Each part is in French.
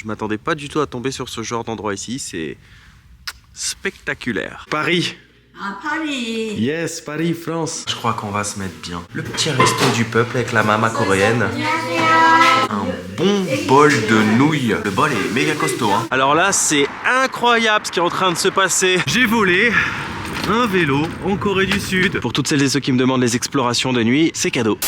Je m'attendais pas du tout à tomber sur ce genre d'endroit ici, c'est spectaculaire. Paris. À Paris. Yes, Paris, France. Je crois qu'on va se mettre bien. Le petit resto du peuple avec la mama coréenne. Un bon bol de nouilles. Le bol est méga costaud, hein. Alors là, c'est incroyable ce qui est en train de se passer. J'ai volé un vélo en Corée du Sud. Pour toutes celles et ceux qui me demandent les explorations de nuit, c'est cadeau.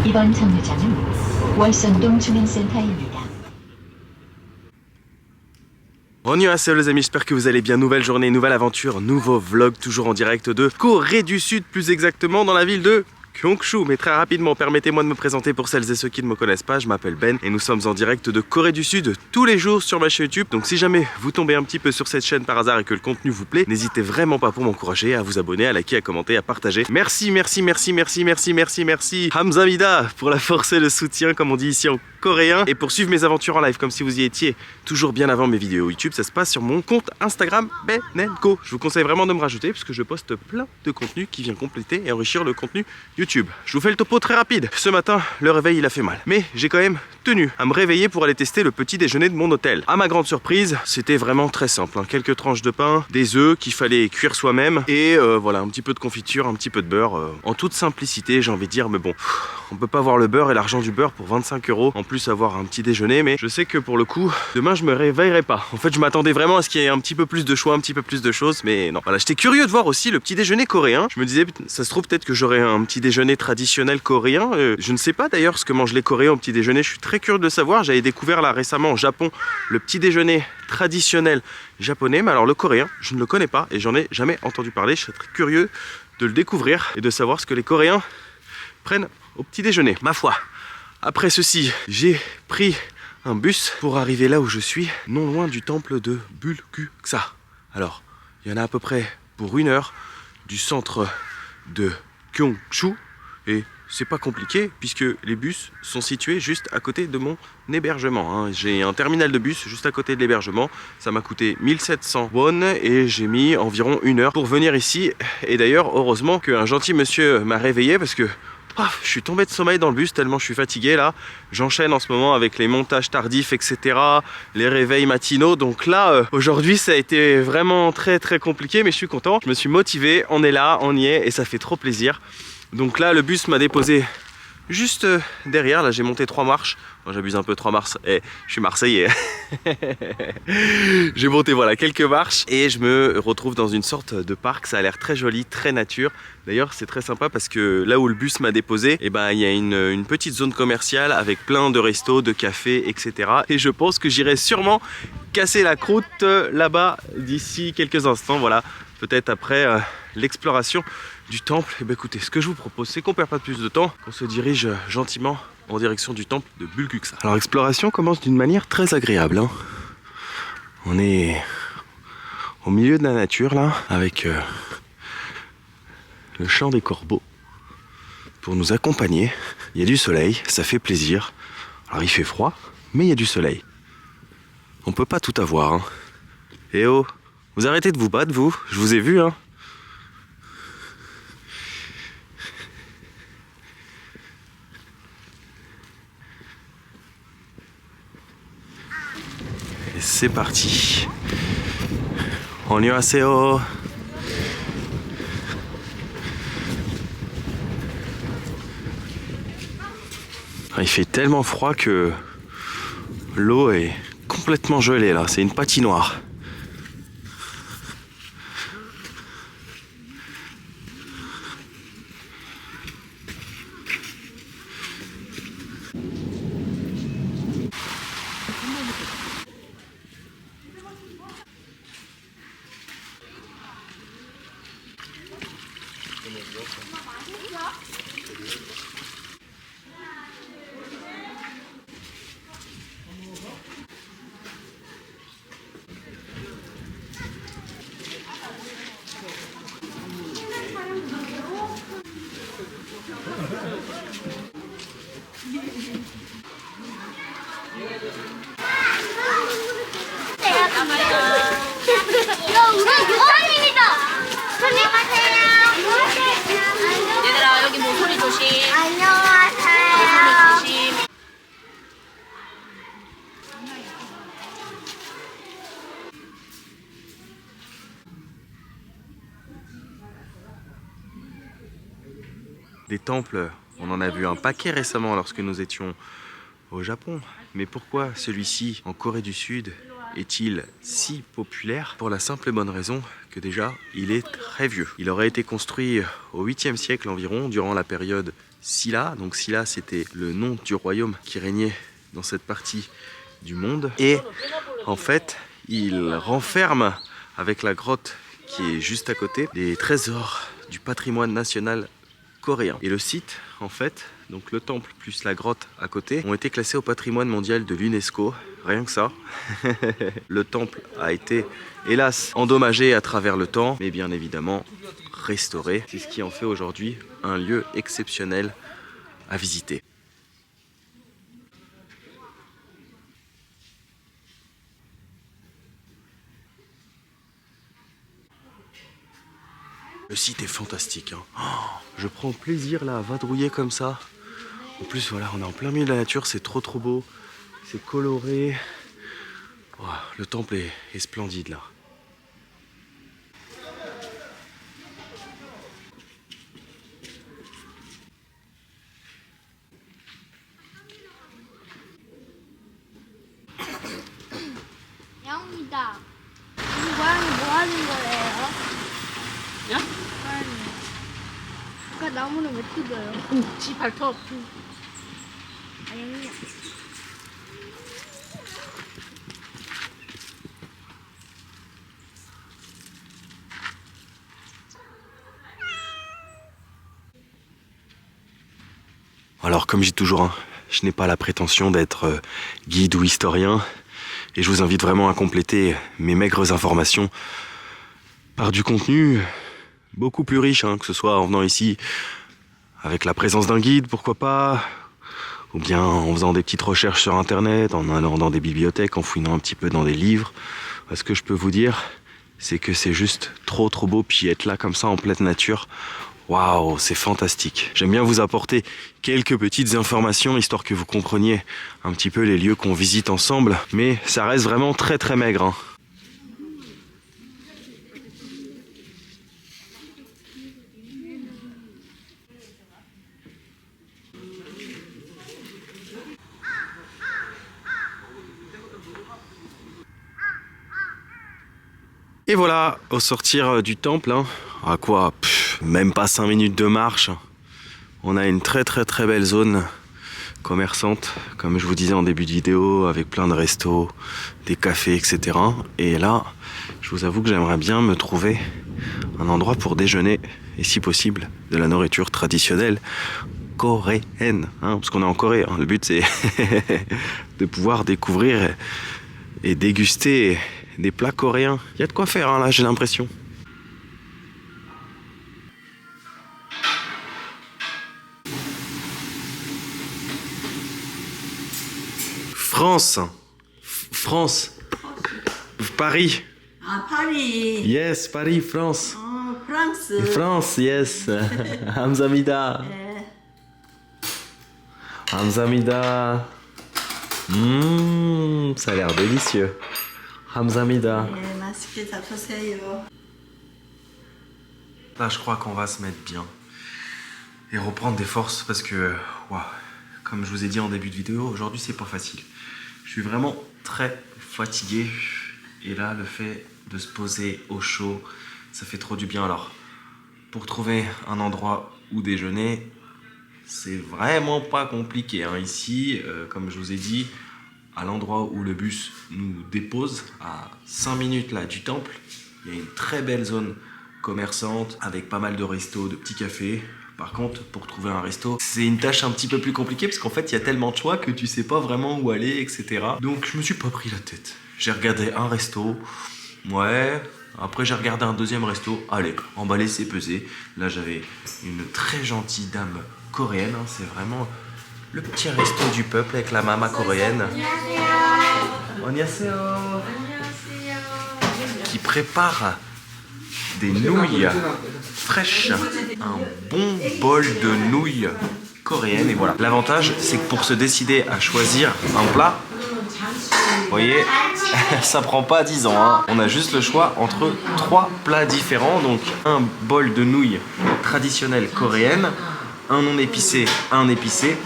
이번 정류장은 월선동 주민센터입니다. Annyeonghaseyo les amis, j'espère que vous allez bien. Nouvelle journée, nouvelle aventure, nouveau vlog, toujours en direct de Corée du Sud, plus exactement dans la ville de Gyeongju. Mais très rapidement, permettez-moi de me présenter pour celles et ceux qui ne me connaissent pas. Je m'appelle Ben et nous sommes en direct de Corée du Sud tous les jours sur ma chaîne YouTube. Donc si jamais vous tombez un petit peu sur cette chaîne par hasard et que le contenu vous plaît, n'hésitez vraiment pas pour m'encourager à vous abonner, à liker, à commenter, à partager. Merci, merci, merci, merci, merci, merci, merci. Hamsamnida pour la force et le soutien, comme on dit ici en coréen. Et pour suivre mes aventures en live comme si vous y étiez toujours bien avant mes vidéos YouTube, ça se passe sur mon compte Instagram Ben&Co. Je vous conseille vraiment de me rajouter parce que je poste plein de contenu qui vient compléter et enrichir le contenu YouTube. Je vous fais le topo très rapide. Ce matin, le réveil il a fait mal. Mais j'ai quand même tenu à me réveiller pour aller tester le petit déjeuner de mon hôtel. À ma grande surprise, c'était vraiment très simple, hein. Quelques tranches de pain, des œufs qu'il fallait cuire soi-même et voilà, un petit peu de confiture, un petit peu de beurre. En toute simplicité, j'ai envie de dire, mais bon, on peut pas avoir le beurre et l'argent du beurre pour 25 €. En plus, avoir un petit déjeuner, mais je sais que pour le coup, demain je me réveillerai pas. En fait, je m'attendais vraiment à ce qu'il y ait un petit peu plus de choix, un petit peu plus de choses, mais non. Voilà, j'étais curieux de voir aussi le petit déjeuner coréen. Je me disais, ça se trouve peut-être que j'aurais un petit déjeuner traditionnel coréen. Je ne sais pas d'ailleurs ce que mangent les Coréens au petit déjeuner. Je suis très curieux de le savoir. J'avais découvert là récemment au Japon le petit déjeuner traditionnel japonais, mais alors le coréen, je ne le connais pas et j'en ai jamais entendu parler. Je serais très curieux de le découvrir et de savoir ce que les Coréens prennent au petit déjeuner. Ma foi, après ceci, j'ai pris un bus pour arriver là où je suis, non loin du temple de Bulguksa. Alors, il y en a à peu près pour 1 heure du centre de Gyeongju et c'est pas compliqué puisque les bus sont situés juste à côté de mon hébergement, hein. J'ai un terminal de bus juste à côté de l'hébergement. Ça m'a coûté 1700 won et j'ai mis environ 1 heure pour venir ici. Et d'ailleurs, heureusement qu'un gentil monsieur m'a réveillé parce que je suis tombé de sommeil dans le bus tellement je suis fatigué là. J'enchaîne en ce moment avec les montages tardifs, etc. Les réveils matinaux. Donc là, aujourd'hui, ça a été vraiment très très compliqué, mais je suis content. Je me suis motivé, on est là, on y est et ça fait trop plaisir. Donc là, le bus m'a déposé juste derrière. Là, j'ai monté 3 marches. Bon, j'abuse un peu, 3 marches. Je suis marseillais. J'ai monté voilà quelques marches et je me retrouve dans une sorte de parc. Ça a l'air très joli, très nature. D'ailleurs, c'est très sympa parce que là où le bus m'a déposé, il y a une petite zone commerciale avec plein de restos, de cafés, etc. Et je pense que j'irai sûrement casser la croûte là-bas d'ici quelques instants. Voilà, peut-être après l'exploration du temple. Et écoutez, ce que je vous propose, c'est qu'on perd pas plus de temps, qu'on se dirige gentiment en direction du temple de Bulguksa. Alors l'exploration commence d'une manière très agréable, hein. On est au milieu de la nature là, avec le chant des corbeaux pour nous accompagner. Il y a du soleil, ça fait plaisir. Alors il fait froid, mais il y a du soleil. On peut pas tout avoir, hein. Eh oh, vous arrêtez de vous battre, vous. Je vous ai vu, hein. Et c'est parti. Annyeonghaseyo. Il fait tellement froid que l'eau est complètement gelée là, c'est une patinoire. 이거 우리 유산입니다. 안녕하세요. Des temples, on en a vu un paquet récemment lorsque nous étions au Japon. Mais pourquoi celui-ci, en Corée du Sud, est-il si populaire? Pour la simple et bonne raison que déjà, il est très vieux. Il aurait été construit au 8e siècle environ, durant la période Silla. Donc Silla, c'était le nom du royaume qui régnait dans cette partie du monde. Et en fait, il renferme, avec la grotte qui est juste à côté, les trésors du patrimoine national coréen. Et le site, en fait, donc le temple plus la grotte à côté, ont été classés au patrimoine mondial de l'UNESCO. Rien que ça. Le temple a été, hélas, endommagé à travers le temps, mais bien évidemment restauré. C'est ce qui en fait aujourd'hui un lieu exceptionnel à visiter. Le site est fantastique, hein. Oh, je prends plaisir là à vadrouiller comme ça. En plus voilà, on est en plein milieu de la nature, c'est trop beau. C'est coloré. Oh, le temple est splendide là. 야옹이다. 우리 고양이 뭐 하는 거예요? 야? 고양이. 아까 나무는 왜 뜯어요? 지 발톱. 아니. Alors comme je dis toujours, hein, je n'ai pas la prétention d'être guide ou historien et je vous invite vraiment à compléter mes maigres informations par du contenu beaucoup plus riche, hein, que ce soit en venant ici avec la présence d'un guide, pourquoi pas, ou bien en faisant des petites recherches sur internet, en allant dans des bibliothèques, en fouinant un petit peu dans des livres. Ce que je peux vous dire, c'est que c'est juste trop beau, puis être là comme ça en pleine nature, waouh, c'est fantastique. J'aime bien vous apporter quelques petites informations, histoire que vous compreniez un petit peu les lieux qu'on visite ensemble, mais ça reste vraiment très maigre, hein. Et voilà, au sortir du temple, hein, à quoi, même pas 5 minutes de marche, on a une très belle zone commerçante, comme je vous disais en début de vidéo, avec plein de restos, des cafés, etc. Et là, je vous avoue que j'aimerais bien me trouver un endroit pour déjeuner, et si possible, de la nourriture traditionnelle coréenne, hein, parce qu'on est en Corée, hein. Le but c'est de pouvoir découvrir et déguster des plats coréens. Il y a de quoi faire, hein, là, j'ai l'impression. France. Paris. 아, 파리. Yes, Paris, France. 프랑스. France, yes. 감사합니다. 네. 감사합니다. Ça a l'air délicieux. 감사합니다. 네, 맛있게 잡수세요. Là, je crois qu'on va se mettre bien et reprendre des forces parce que, wow, comme je vous ai dit en début de vidéo, aujourd'hui c'est pas facile. Je suis vraiment très fatigué et là, le fait de se poser au chaud, ça fait trop du bien. Alors, pour trouver un endroit où déjeuner, c'est vraiment pas compliqué, hein. Ici, comme je vous ai dit, à l'endroit où le bus nous dépose, à 5 minutes là du temple, il y a une très belle zone commerçante avec pas mal de restos, de petits cafés. Par contre, pour trouver un resto, c'est une tâche un petit peu plus compliquée parce qu'en fait, il y a tellement de choix que tu sais pas vraiment où aller, etc. Donc, je me suis pas pris la tête. J'ai regardé un resto, ouais. Après, j'ai regardé un deuxième resto. Allez, emballé, c'est pesé. Là, j'avais une très gentille dame coréenne, hein. C'est vraiment le petit resto du peuple avec la mama coréenne. 안녕하세요. Qui prépare des nouilles fraîches, un bon bol de nouilles coréennes. Et voilà. L'avantage, c'est que pour se décider à choisir un plat, vous voyez, ça prend pas 10 ans, hein. On a juste le choix entre 3 plats différents. Donc un bol de nouilles traditionnelles coréennes, un non épicé, un épicé.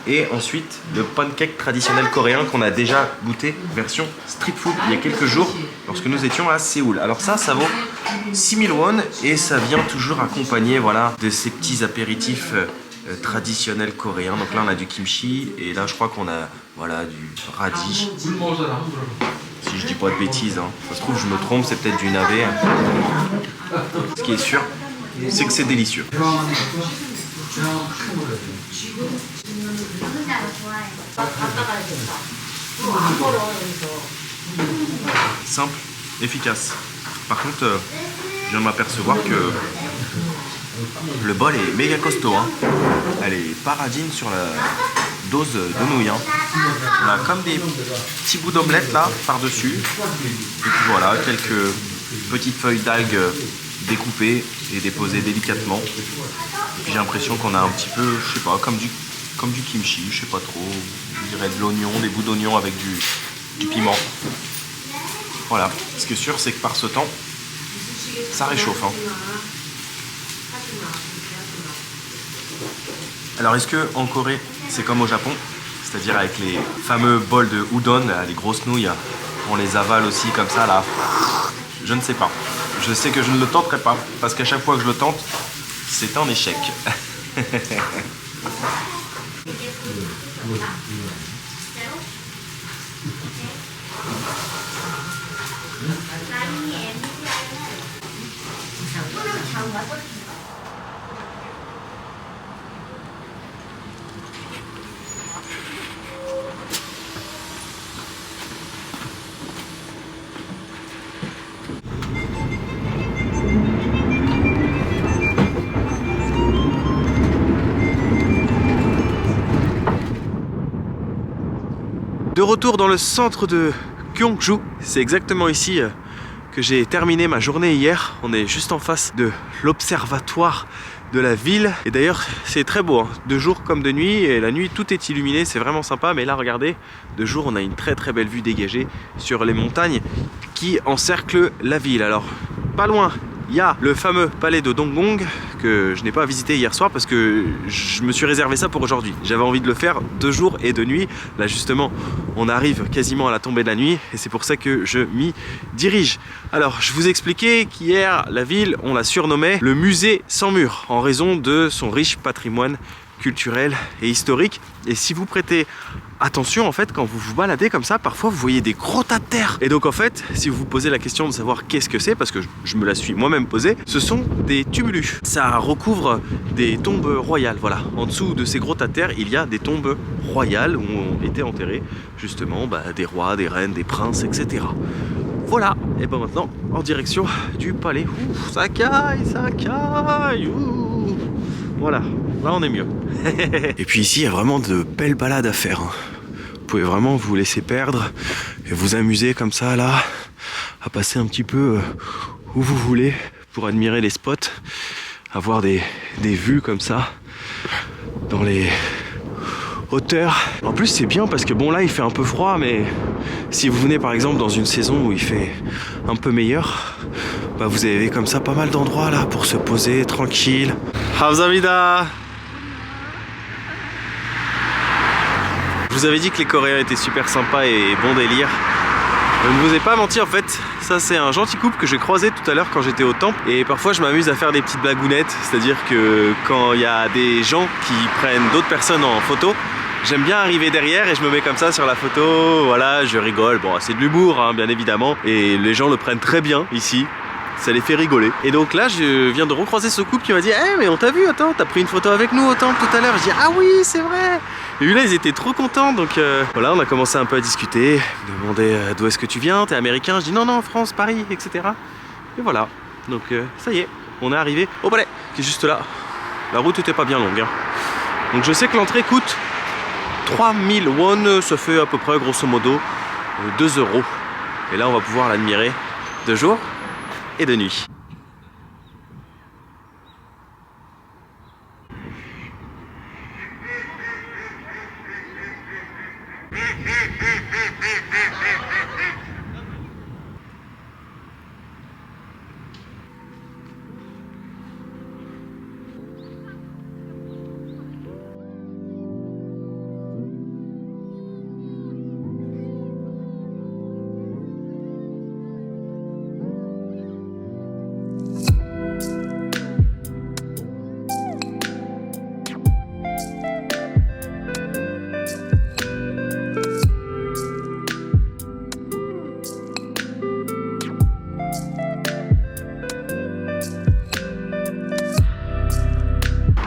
Et ensuite, le pancake traditionnel coréen qu'on a déjà goûté, version street food, il y a quelques jours, lorsque nous étions à Séoul. Alors ça vaut 6000 won et ça vient toujours accompagné, voilà, de ces petits apéritifs traditionnels coréens. Donc là, on a du kimchi et là, je crois qu'on a, voilà, du radis. Si je dis pas de bêtises, hein. Ça se trouve, je me trompe, c'est peut-être du navet. Ce qui est sûr, c'est que c'est délicieux. Simple, efficace. Par contre, je viens de m'apercevoir que le bol est méga costaud. Hein. Elle est paradine sur la dose de nouilles. Hein. On a comme des petits bouts d'omelette là par-dessus. Et puis voilà, quelques petites feuilles d'algues découpées et déposées délicatement. Et puis j'ai l'impression qu'on a un petit peu, je sais pas, comme du kimchi, je sais pas trop. Je dirais de l'oignon, des bouts d'oignon avec du piment. Voilà, ce qui est sûr, c'est que par ce temps, ça réchauffe. Hein. Alors, est-ce que en Corée, c'est comme au Japon, c'est-à-dire avec les fameux bols de udon, là, les grosses nouilles, on les avale aussi comme ça, là? Je ne sais pas. Je sais que je ne le tenterai pas, parce qu'à chaque fois que je le tente, c'est un échec. De retour dans le centre de Gyeongju, c'est exactement ici que j'ai terminé ma journée hier. On est juste en face de l'observatoire de la ville. Et d'ailleurs, c'est très beau, hein, de jour comme de nuit. Et la nuit, tout est illuminé, c'est vraiment sympa. Mais là, regardez, de jour, on a une très belle vue dégagée sur les montagnes qui encerclent la ville. Alors, pas loin, il y a le fameux palais de Donggong que je n'ai pas visité hier soir parce que je me suis réservé ça pour aujourd'hui. J'avais envie de le faire de jour et de nuit. Là justement, on arrive quasiment à la tombée de la nuit et c'est pour ça que je m'y dirige. Alors, je vous expliquais qu'hier, la ville, on la surnommait le musée sans mur en raison de son riche patrimoine culturel et historique. Et si vous prêtez attention, en fait, quand vous vous baladez comme ça, parfois vous voyez des gros tas de terre. Et donc en fait, si vous vous posez la question de savoir qu'est-ce que c'est, parce que je me la suis moi-même posée, ce sont des tumulus. Ça recouvre des tombes royales, voilà. En dessous de ces gros tas de terre, il y a des tombes royales où ont été enterrés justement des rois, des reines, des princes, etc. Voilà, et ben maintenant, en direction du palais. Ouh, ça caille, ouh. Voilà, là on est mieux. Et puis ici, il y a vraiment de belles balades à faire. Hein. Vous pouvez vraiment vous laisser perdre et vous amuser comme ça, là, à passer un petit peu où vous voulez pour admirer les spots, avoir des vues comme ça dans les hauteurs. En plus, c'est bien parce que bon, là, il fait un peu froid, mais si vous venez par exemple dans une saison où il fait un peu meilleur, bah, vous avez comme ça pas mal d'endroits là pour se poser tranquille. 감사합니다. Je vous avais dit que les Coréens étaient super sympas et bon délire. Je ne vous ai pas menti, en fait, ça c'est un gentil couple que j'ai croisé tout à l'heure quand j'étais au temple. Et parfois je m'amuse à faire des petites blagounettes, c'est-à-dire que quand il y a des gens qui prennent d'autres personnes en photo, j'aime bien arriver derrière et je me mets comme ça sur la photo, voilà, je rigole. Bon, c'est de l'humour, hein, bien évidemment, et les gens le prennent très bien ici. Ça les fait rigoler. Et donc là, je viens de recroiser ce couple qui m'a dit hey, mais on t'a vu, attends, t'as pris une photo avec nous au temple tout à l'heure. Je dis ah oui, c'est vrai. Et là, ils étaient trop contents. Donc voilà, on a commencé un peu à discuter. Ils me demandaient d'où est-ce que tu viens, t'es américain? Je dis non, France, Paris, etc. Et voilà. Donc ça y est, on est arrivé au palais qui est juste là. La route était pas bien longue. Hein. Donc je sais que l'entrée coûte 3000 won, ça fait à peu près grosso modo 2 €. Et là, on va pouvoir l'admirer de jour et de nuit.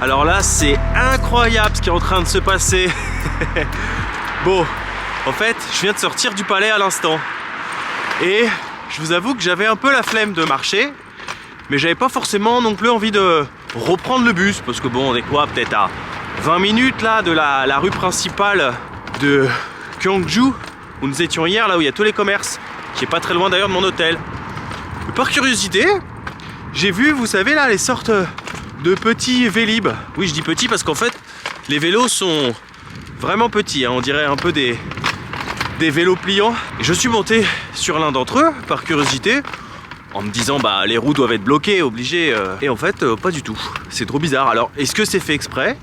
Alors là, c'est incroyable ce qui est en train de se passer. Bon, en fait, je viens de sortir du palais à l'instant. Et je vous avoue que j'avais un peu la flemme de marcher. Mais j'avais pas forcément non plus envie de reprendre le bus. Parce que bon, on est quoi, peut-être à 20 minutes là de la rue principale de Gyeongju, où nous étions hier, là où il y a tous les commerces. Qui est pas très loin d'ailleurs de mon hôtel. Et par curiosité, j'ai vu, vous savez là, les sortes de petits Vélib. Oui, je dis petits parce qu'en fait, les vélos sont vraiment petits, hein. On dirait un peu des vélos pliants. Et je suis monté sur l'un d'entre eux, par curiosité, en me disant, bah, les roues doivent être bloquées, obligées. Et en fait, pas du tout. C'est trop bizarre. Alors, est-ce que c'est fait exprès?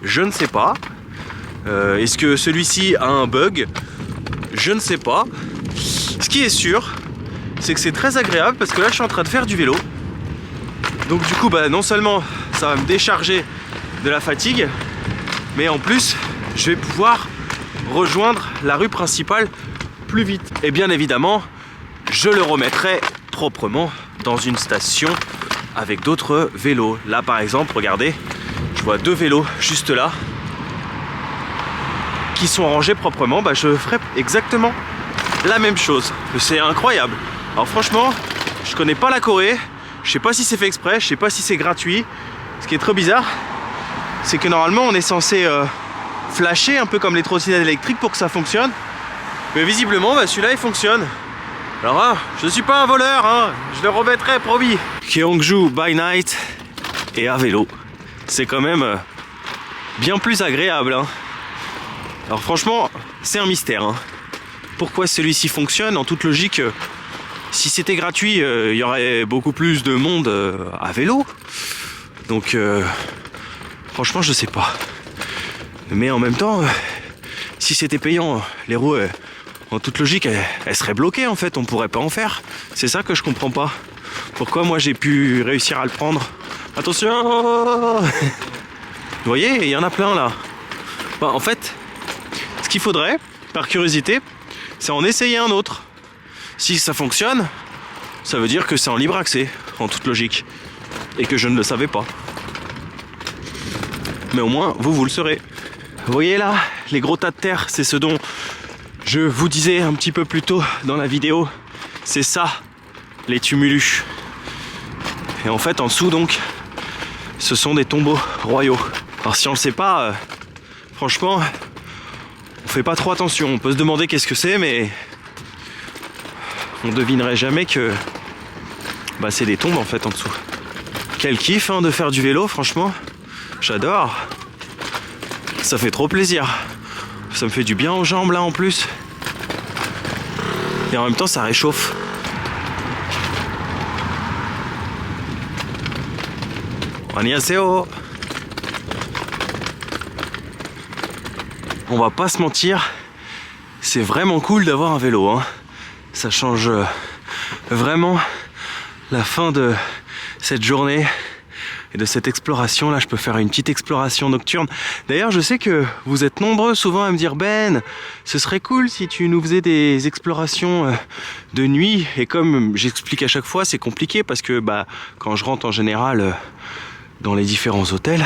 Je ne sais pas. Est-ce que celui-ci a un bug? Je ne sais pas. Ce qui est sûr, c'est que c'est très agréable parce que là, je suis en train de faire du vélo. Donc du coup, bah, non seulement ça va me décharger de la fatigue, mais en plus, je vais pouvoir rejoindre la rue principale plus vite. Et bien évidemment, je le remettrai proprement dans une station avec d'autres vélos. Là par exemple, regardez, je vois 2 vélos juste là qui sont rangés proprement. Bah, je ferai exactement la même chose. C'est incroyable. Alors franchement, je connais pas la Corée. Je sais pas si c'est fait exprès, je sais pas si c'est gratuit. Ce qui est trop bizarre, c'est que normalement on est censé flasher un peu comme les trottinettes électriques pour que ça fonctionne. Mais visiblement, bah, celui-là il fonctionne. Alors hein, je suis pas un voleur, hein, je le remettrai, promis. Gyeongju by night et à vélo. C'est quand même bien plus agréable, hein. Alors franchement, c'est un mystère, hein. Pourquoi celui-ci fonctionne? En toute logique, si c'était gratuit, il y aurait beaucoup plus de monde à vélo. Donc, franchement, je sais pas. Mais en même temps, si c'était payant, les roues, en toute logique, elles seraient bloquées en fait. On pourrait pas en faire. C'est ça que je comprends pas. Pourquoi moi j'ai pu réussir à le prendre? Attention! Vous voyez, il y en a plein là. Bah, en fait, ce qu'il faudrait, par curiosité, c'est en essayer un autre. Si ça fonctionne, ça veut dire que c'est en libre accès, en toute logique. Et que je ne le savais pas. Mais au moins, vous le saurez. Vous voyez là, les gros tas de terre, c'est ce dont je vous disais un petit peu plus tôt dans la vidéo. C'est ça, les tumulus. Et en fait, en dessous donc, ce sont des tombeaux royaux. Alors si on le sait pas, franchement, on fait pas trop attention. On peut se demander qu'est-ce que c'est, mais on devinerait jamais que bah, c'est des tombes en fait en dessous. Quel kiff hein, de faire du vélo, franchement. J'adore. Ça fait trop plaisir. Ça me fait du bien aux jambes là en plus. Et en même temps ça réchauffe. Annyeonghaseyo. On va pas se mentir, c'est vraiment cool d'avoir un vélo, hein. Ça change vraiment la fin de cette journée et de cette exploration. Là, je peux faire une petite exploration nocturne. D'ailleurs, je sais que vous êtes nombreux souvent à me dire Ben, ce serait cool si tu nous faisais des explorations de nuit. Et comme j'explique à chaque fois, c'est compliqué parce que bah, quand je rentre en général dans les différents hôtels,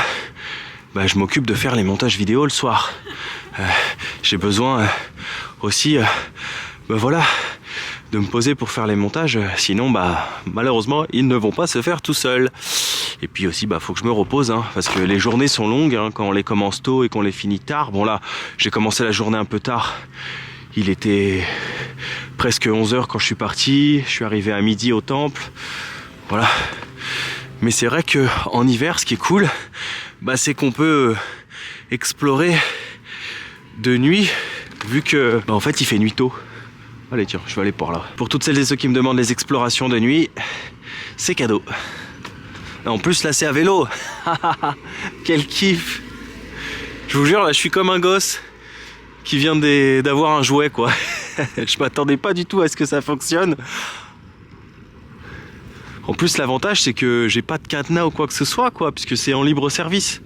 bah, je m'occupe de faire les montages vidéo le soir. J'ai besoin aussi bah, voilà, de me poser pour faire les montages, sinon bah, malheureusement ils ne vont pas se faire tout seuls. Et puis aussi bah, faut que je me repose hein, parce que les journées sont longues hein, quand on les commence tôt et qu'on les finit tard. Bon là j'ai commencé la journée un peu tard, il était presque 11h quand je suis parti, je suis arrivé à midi au temple, voilà. Mais c'est vrai que en hiver ce qui est cool bah, c'est qu'on peut explorer de nuit vu que bah, en fait il fait nuit tôt. Allez tiens, je vais aller par là. Pour toutes celles et ceux qui me demandent les explorations de nuit, c'est cadeau. En plus là c'est à vélo. Quel kiff. Je vous jure là je suis comme un gosse qui vient d'avoir un jouet quoi. Je m'attendais pas du tout à ce que ça fonctionne. En plus l'avantage c'est que j'ai pas de cadenas ou quoi que ce soit quoi, puisque c'est en libre service.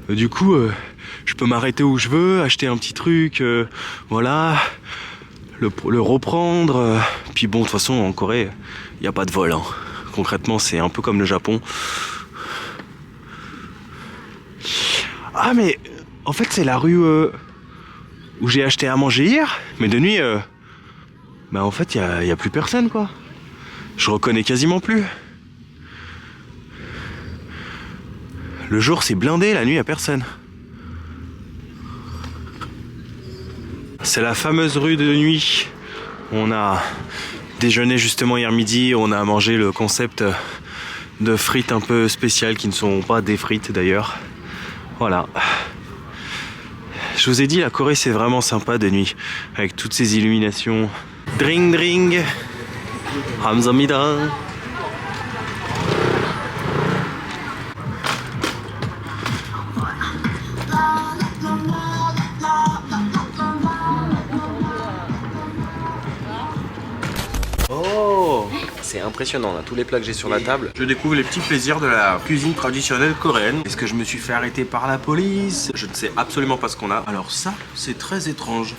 Du coup je peux m'arrêter où je veux, acheter un petit truc, voilà. Le reprendre, puis bon de toute façon en Corée il n'y a pas de vol hein. Concrètement c'est un peu comme le Japon, Ah mais en fait c'est la rue où j'ai acheté à manger hier. Mais de nuit, bah en fait y a plus personne quoi. Je reconnais quasiment plus. Le jour c'est blindé, la nuit y a personne. C'est la fameuse rue de nuit. On a déjeuné justement hier midi, on a mangé le concept de frites un peu spéciales qui ne sont pas des frites d'ailleurs. Voilà. Je vous ai dit, la Corée c'est vraiment sympa de nuit avec toutes ces illuminations. Dring dring. 감사합니다. Oh, c'est impressionnant là, tous les plats que j'ai sur la table. Je découvre les petits plaisirs de la cuisine traditionnelle coréenne. Est-ce que je me suis fait arrêter par la police? Je ne sais absolument pas ce qu'on a. Alors ça, c'est très étrange.